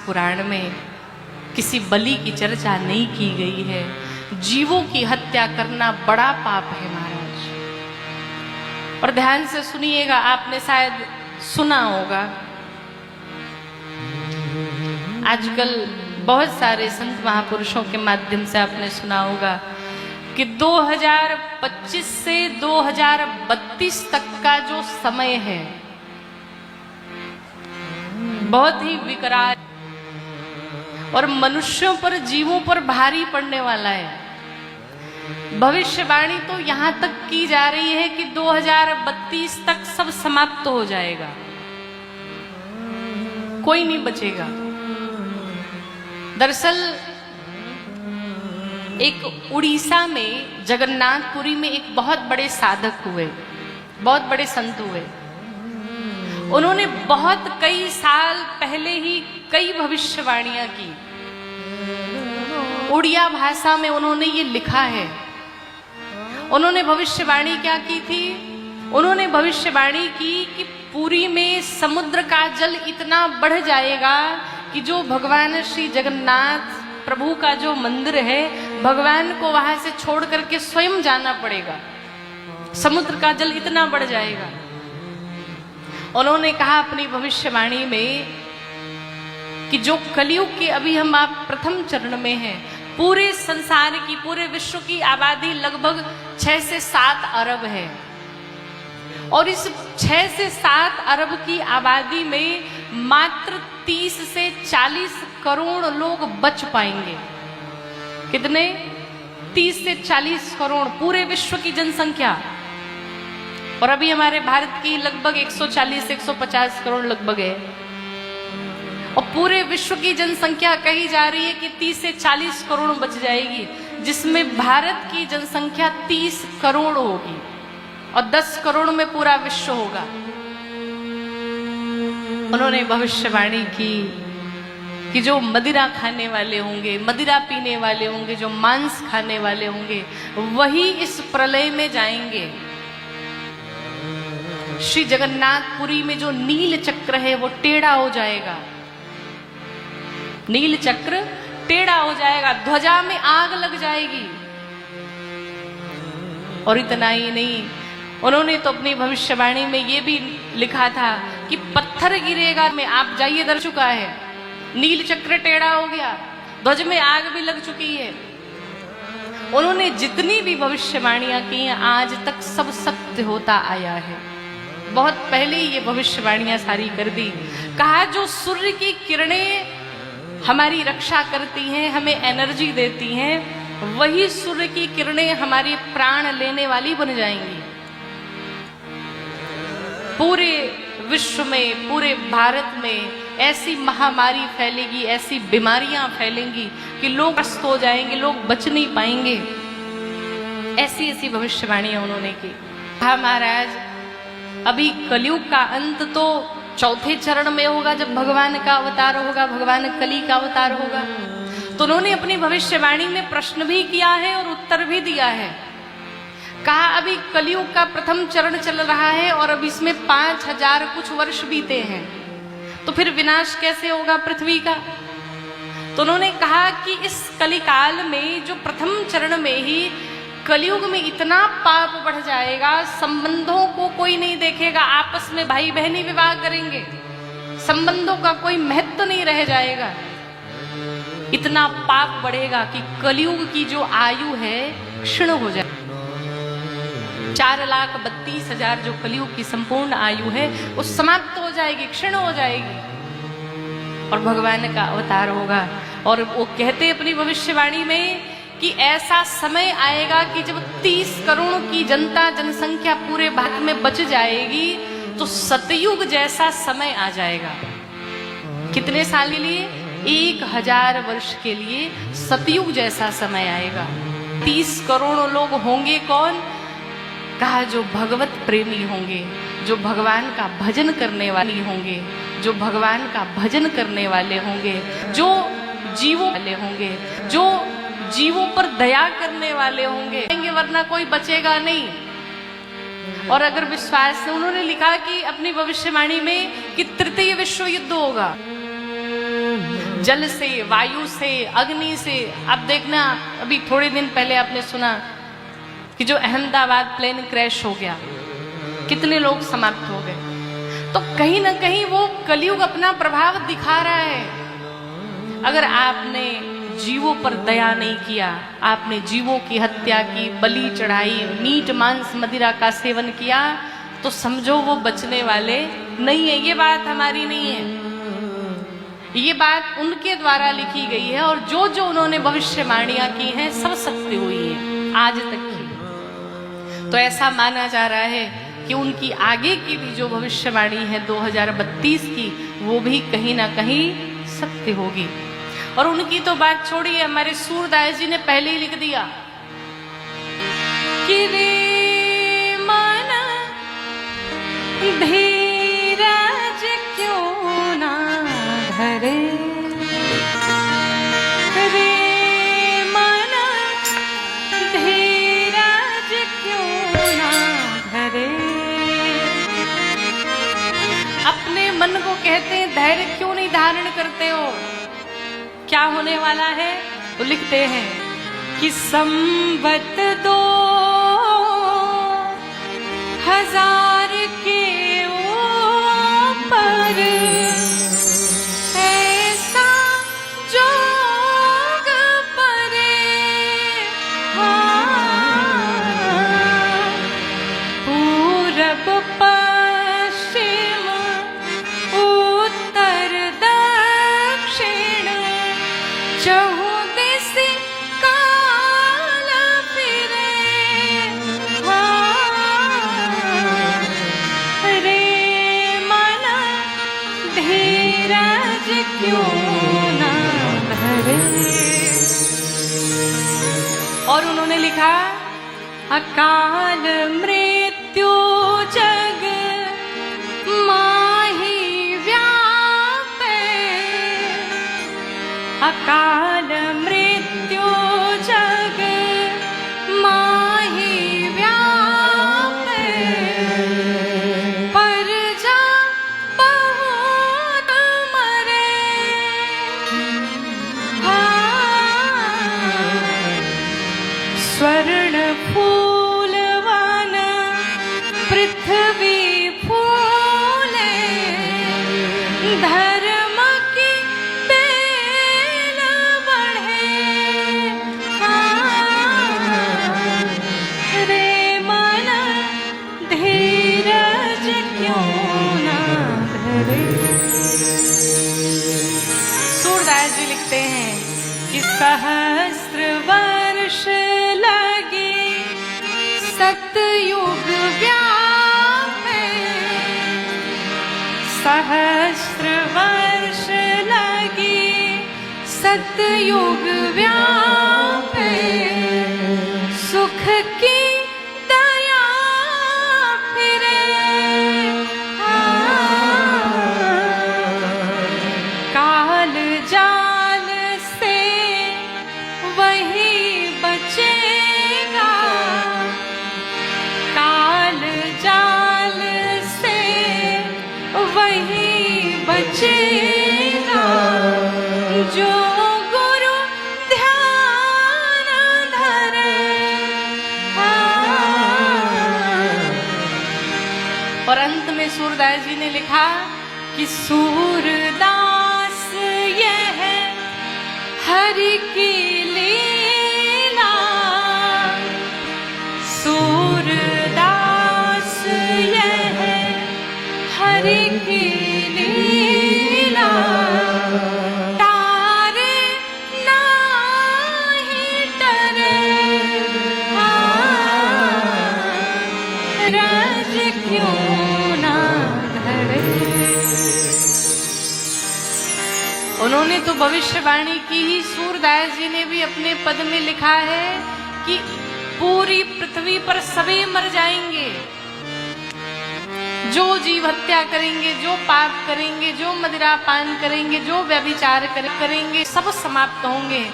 पुराण में किसी बलि की चर्चा नहीं की गई है। जीवों की हत्या करना बड़ा पाप है महाराज। और ध्यान से सुनिएगा, आपने शायद सुना होगा, आजकल बहुत सारे संत महापुरुषों के माध्यम से आपने सुना होगा कि 2025 से 2032 तक का जो समय है बहुत ही विकराल और मनुष्यों पर, जीवों पर भारी पड़ने वाला है। भविष्यवाणी तो यहां तक की जा रही है कि 2032 तक सब समाप्त हो जाएगा, कोई नहीं बचेगा। दरअसल एक उड़ीसा में जगन्नाथपुरी में एक बहुत बड़े साधक हुए, बहुत बड़े संत हुए। उन्होंने बहुत कई साल पहले ही कई भविष्यवाणियां की। उड़िया भाषा में उन्होंने ये लिखा है। उन्होंने भविष्यवाणी क्या की थी? उन्होंने भविष्यवाणी की कि पुरी में समुद्र का जल इतना बढ़ जाएगा कि जो भगवान श्री जगन्नाथ प्रभु का जो मंदिर है, भगवान को वहां से छोड़ करके स्वयं जाना पड़ेगा। समुद्र का जल इतना बढ़ जाएगा। उन्होंने कहा अपनी भविष्यवाणी में कि जो कलयुग के अभी हम आप प्रथम चरण में हैं, पूरे संसार की, पूरे विश्व की आबादी लगभग 6 से 7 अरब है। और इस 6 से 7 अरब की आबादी में मात्र 30 से 40 करोड़ लोग बच पाएंगे। कितने? 30 से 40 करोड़, पूरे विश्व की जनसंख्या। और अभी हमारे भारत की लगभग 140 से 150 करोड़ लगभग है। और पूरे विश्व की जनसंख्या कही जा रही है कि 30 से 40 करोड़ बच जाएगी, जिसमें भारत की जनसंख्या 30 करोड़ होगी और 10 करोड़ में पूरा विश्व होगा। उन्होंने भविष्यवाणी की कि जो मदिरा खाने वाले होंगे, मदिरा पीने वाले होंगे, जो मांस खाने वाले होंगे, वही इस प्रलय में जाएंगे। श्री जगन्नाथपुरी में जो नील चक्र है वो टेढ़ा हो जाएगा। नील चक्र टेढ़ा हो जाएगा, ध्वजा में आग लग जाएगी। और इतना ही नहीं, उन्होंने तो अपनी भविष्यवाणी में ये भी लिखा था कि पत्थर गिरेगा में, आप जाइए, दर चुका है। नील चक्र टेढ़ा हो गया, ध्वज में आग भी लग चुकी है। उन्होंने जितनी भी भविष्यवाणियां की आज तक सब सत्य होता आया है। बहुत पहले ये भविष्यवाणियां सारी कर दी। कहा जो सूर्य की किरणें हमारी रक्षा करती हैं, हमें एनर्जी देती हैं, वही सूर्य की किरणें हमारी प्राण लेने वाली बन जाएंगी। पूरे विश्व में, पूरे भारत में ऐसी महामारी फैलेगी, ऐसी बीमारियां फैलेंगी कि लोग ग्रस्त हो जाएंगे, लोग बच नहीं पाएंगे। ऐसी ऐसी भविष्यवाणियां उन्होंने की। कहा महाराज अभी कलयुग का अंत तो 4थे चरण में होगा, जब भगवान का अवतार होगा, भगवान कली का अवतार होगा। तो उन्होंने अपनी भविष्यवाणी में प्रश्न भी किया है और उत्तर भी दिया है। कहा अभी कलयुग का प्रथम चरण चल रहा है और अब इसमें 5000 कुछ वर्ष बीते हैं, तो फिर विनाश कैसे होगा पृथ्वी का? तो उन्होंने कहा कि इस कलिकाल में जो प्रथम चरण में ही कलयुग में इतना पाप बढ़ जाएगा, संबंधों को कोई नहीं देखेगा, आपस में भाई बहनी विवाह करेंगे, संबंधों का कोई महत्व नहीं रह जाएगा। इतना पाप बढ़ेगा कि कलयुग की जो आयु है क्षीण हो जाए। 4,32,000 जो कलयुग की संपूर्ण आयु है वो समाप्त हो जाएगी, क्षीण हो जाएगी और भगवान का अवतार होगा। और वो कहते अपनी भविष्यवाणी में कि ऐसा समय आएगा कि जब 30 करोड़ की जनसंख्या पूरे भारत में बच जाएगी तो सतयुग जैसा समय आ जाएगा। कितने साल के लिए? 1000 वर्ष के लिए सतयुग जैसा समय आएगा। 30 करोड़ लोग होंगे कौन? कहा जो भगवत प्रेमी होंगे, जो भगवान का भजन करने वाले होंगे, जो भगवान का भजन करने वाले होंगे, जो जीवों वाले होंगे, जो जीवों पर दया करने वाले होंगे, वरना कोई बचेगा नहीं। और अगर विश्वास से उन्होंने लिखा कि अपनी भविष्यवाणी में कि तृतीय विश्व युद्ध होगा, जल से, वायु से, अग्नि से। अब देखना, अभी थोड़े दिन पहले आपने सुना कि जो अहमदाबाद प्लेन क्रैश हो गया, कितने लोग समाप्त हो गए। तो कहीं ना कहीं वो कलयुग अपना प्रभाव दिखा रहा है। अगर आपने जीवों पर दया नहीं किया, आपने जीवों की हत्या की, बलि चढ़ाई, मीट मांस मदिरा का सेवन किया, तो समझो वो बचने वाले नहीं है। ये बात हमारी नहीं है, ये बात उनके द्वारा लिखी गई है। और जो जो उन्होंने भविष्यवाणियां की हैं सब सत्य हुई है आज तक की। तो ऐसा माना जा रहा है कि उनकी आगे की भी जो भविष्यवाणी है 2032 की, वो भी कहीं ना कहीं सत्य होगी। और उनकी तो बात छोड़िए, हमारे सूरदास जी ने पहले ही लिख दिया कि रे मन धीरज क्यों ना धरे, रे मन धीरज क्यों ना धरे। अपने मन को कहते हैं धैर्य क्यों नहीं धारण करते हो, क्या होने वाला है। तो लिखते हैं कि संवत 2000 के ऊपर ऐसा जोग परे, पूरब पश्चिम उत्तर दक्षिण चहु दिस काल फिरे, रे मन धीरज क्यों ना धरे। और उन्होंने लिखा अकाल मृत्यु जग माही व्यापे, अकाल मृत्यु जग माही व्यापे, पर जा बहुत मरे, स्वर्ण फूल वन पृथ्वी फूले, धर्म की बेल बढ़े, रे मन धीरज क्यों ना धरे। सूरदास जी लिखते हैं कि सहस्त्र वर्ष लगे सतयुग व्यापे, सहस्त्र वर्ष लगे सतयुग व्यापे, सुख की दया फिरे, काल जाल से वही बचेगा, काल जाल से वही बचेगा, जो गुरु ध्यान धरे। और अंत में सूरदास जी ने लिखा कि सूरदास यह हरि की लीला, सूरदास यह हरि की लीला, तारे नाही टरे, रज क्यों ना धरे। उन्होंने तो भविष्यवाणी की ही। सूरदास जी ने भी अपने पद में लिखा है कि पूरी पृथ्वी पर सभी मर जाएंगे, जो जीव हत्या करेंगे, जो पाप करेंगे, जो मदिरा पान करेंगे, जो व्यभिचार करेंगे, सब समाप्त होंगे।